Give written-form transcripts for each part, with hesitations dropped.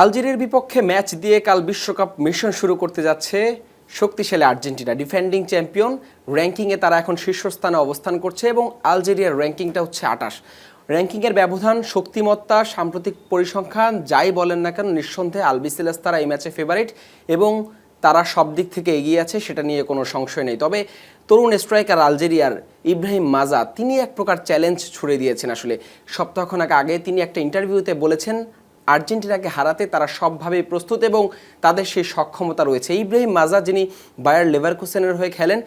আলজেরিয়ার বিপক্ষে ম্যাচ দিয়ে কাল বিশ্বকাপ মিশন শুরু করতে যাচ্ছে শক্তিশালী আর্জেন্টিনা। ডিফেন্ডিং চ্যাম্পিয়ন, র্যাঙ্কিংয়ে তারা এখন শীর্ষস্থানে অবস্থান করছে এবং আলজেরিয়ার র্যাঙ্কিংটা হচ্ছে ২৮। র্যাঙ্কিংয়ের ব্যবধান, শক্তিমত্তা, সাম্প্রতিক পরিসংখ্যান যাই বলেন না কেন, নিঃসন্দেহে আলবিসেলেস্তারা এই ম্যাচে ফেভারিট এবং তারা সব দিক থেকে এগিয়ে আছে, সেটা নিয়ে কোনো সংশয় নেই। তবে তরুণ স্ট্রাইকার আলজেরিয়ার ইব্রাহিম মাজা, তিনি এক প্রকার চ্যালেঞ্জ ছুড়ে দিয়েছেন। আসলে সপ্তাহখানেক আগে তিনি একটা ইন্টারভিউতে বলেছেন আর্জেন্টিনাকে হারাতে তারা সবভাবেই প্রস্তুত এবং তাদের সেই সক্ষমতা রয়েছে। ইব্রাহিম মাজা, যিনি বায়ার লেভারকুসেনের হয়ে খেলেন,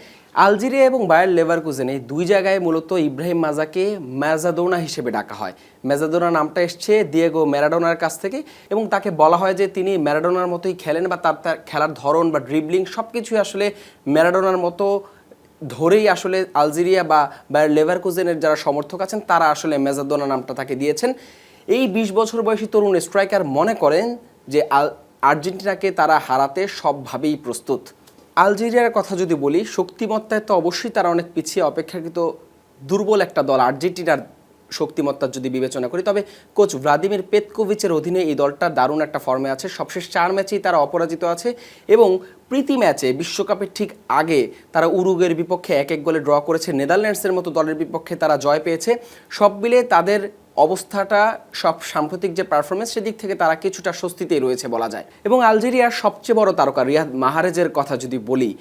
আলজেরিয়া এবং বায়ার লেভারকুসেন এই দুই জায়গায় মূলত ইব্রাহিম মাজাকে ম্যারাডোনা হিসেবে ডাকা হয়। ম্যারাডোনা নামটা এসছে দিয়েগো ম্যারাডোনার কাছ থেকে এবং তাকে বলা হয় যে তিনি ম্যারাডোনার মতোই খেলেন বা তার খেলার ধরন বা ড্রিবলিং সব কিছুই আসলে ম্যারাডোনার মতো ধরেই আসলে আলজেরিয়া বা বায়ার লেভারকুসেনের যারা সমর্থক আছেন তারা আসলে ম্যারাডোনা নামটা তাকে দিয়েছেন। এই ২০ বছর বয়সী তরুণ স্ট্রাইকার মনে করেন যে আর্জেন্টিনাকে তারা হারাতে সবভাবেই প্রস্তুত। আলজেরিয়ার কথা যদি বলি, শক্তিমত্তায় তো অবশ্যই তারা অনেক পিছিয়ে, অপেক্ষাকৃত দুর্বল একটা দল আর্জেন্টিনার শক্তিমত্তার যদি বিবেচনা করি। তবে কোচ ভ্লাদিমির পেতকোভিচের অধীনে এই দলটা দারুণ একটা ফর্মে আছে। সবশেষ ৪ ম্যাচেই তারা অপরাজিত আছে এবং প্রীতি ম্যাচে বিশ্বকাপের ঠিক আগে তারা উরুগুয়ের বিপক্ষে ১-১ গোলে ড্র করেছে। নেদারল্যান্ডসের মতো দলের বিপক্ষে তারা জয় পেয়েছে। সব মিলে তাদের অবস্থাটা, সব সাম্প্রতিক যে পারফরমেন্স, সেদিক থেকে তারা কিছুটা স্বস্তিতেই রয়েছে বলা যায়। এবং আলজেরিয়ার সবচেয়ে বড় তারকা রিয়াদ মাহরেজের কথা যদি বলি,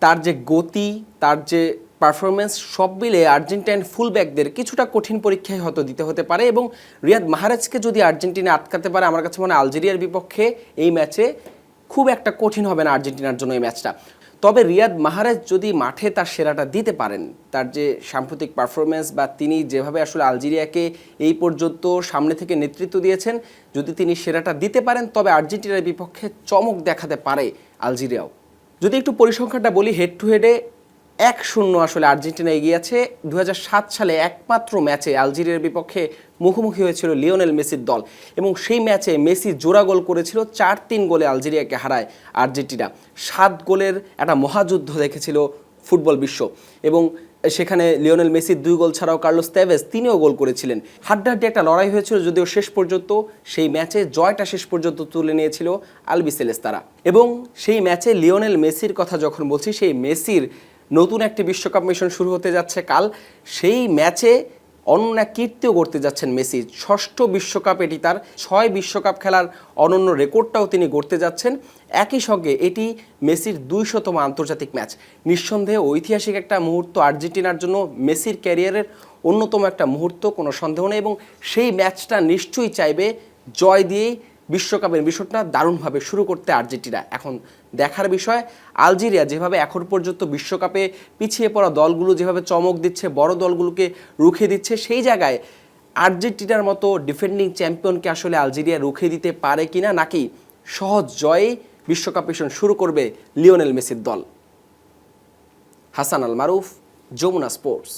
তার যে গতি, তার যে পারফরমেন্স, সব মিলে আর্জেন্টাইন ফুলব্যাকদের কিছুটা কঠিন পরীক্ষায় হয়তো দিতে হতে পারে এবং রিয়াদ মাহরেজকে যদি আর্জেন্টিনা আটকাতে পারে, আমার কাছে মনে হয় আলজেরিয়ার বিপক্ষে এই ম্যাচে খুব একটা কঠিন হবে না আর্জেন্টিনার জন্য এই ম্যাচটা। তবে রিয়াদ মাহরেজ যদি মাঠে তার সেরাটা দিতে পারেন, তার যে সাম্প্রতিক পারফরমেন্স বা তিনি যেভাবে আসলে আলজেরিয়াকে এই পর্যন্ত সামনে থেকে নেতৃত্ব দিয়েছেন, যদি তিনি সেরাটা দিতে পারেন তবে আর্জেন্টিনার বিপক্ষে চমক দেখাতে পারে আলজেরিয়াও। যদি একটু পরিসংখ্যানটা বলি, হেড টু হেডে ১-০ আসলে আর্জেন্টিনা এগিয়ে আছে। ২০০৭ সালে একমাত্র ম্যাচে আলজেরিয়ার বিপক্ষে মুখোমুখি হয়েছিল লিওনেল মেসির দল এবং সেই ম্যাচে মেসি জোড়া গোল করেছিল। ৪-৩ গোলে আলজেরিয়াকে হারায় আর্জেন্টিনা। ৭ গোলের একটা মহাযুদ্ধ দেখেছিল ফুটবল বিশ্ব এবং সেখানে লিওনেল মেসির ২ গোল ছাড়াও কার্লোস তেভেজ তিনিও গোল করেছিলেন। হাড্ডাহাড্ডি একটা লড়াই হয়েছিল, যদিও শেষ পর্যন্ত সেই ম্যাচে জয়টা শেষ পর্যন্ত তুলে নিয়েছিল আলবিসেলেস্তারা। এবং সেই ম্যাচে লিওনেল মেসির কথা যখন বলছি, সেই মেসির নতুন একটি বিশ্বকাপ মিশন শুরু হতে যাচ্ছে কাল। সেই ম্যাচে অনন্য কীর্তিও করতে যাচ্ছেন মেসি। ৬ষ্ঠ বিশ্বকাপ এটি তার, ৬ বিশ্বকাপ খেলার অনন্য রেকর্ডটাও তিনি গড়তে যাচ্ছেন। একই সঙ্গে এটি মেসির ২০০তম আন্তর্জাতিক ম্যাচ। নিঃসন্দেহে ঐতিহাসিক একটা মুহূর্ত আর্জেন্টিনার জন্য, মেসির ক্যারিয়ারের অন্যতম একটা মুহূর্ত, কোনো সন্দেহ নেই। এবং সেই ম্যাচটা নিশ্চয়ই চাইবে জয় দিয়েই বিশ্বকাপের মিশনটা দারুণভাবে শুরু করতে আর্জেন্টিনা। এখন দেখার বিষয় আলজেরিয়া যেভাবে এখন পর্যন্ত বিশ্বকাপে পিছিয়ে পড়া দলগুলো যেভাবে চমক দিচ্ছে, বড় দলগুলোকে রুখে দিচ্ছে, সেই জায়গায় আর্জেন্টিনার মতো ডিফেন্ডিং চ্যাম্পিয়নকে আসলে আলজেরিয়া রুখে দিতে পারে কিনা, নাকি সহজ জয়ে বিশ্বকাপ মিশন শুরু করবে লিওনেল মেসির দল। হাসান আল মারুফ, যমুনা স্পোর্টস।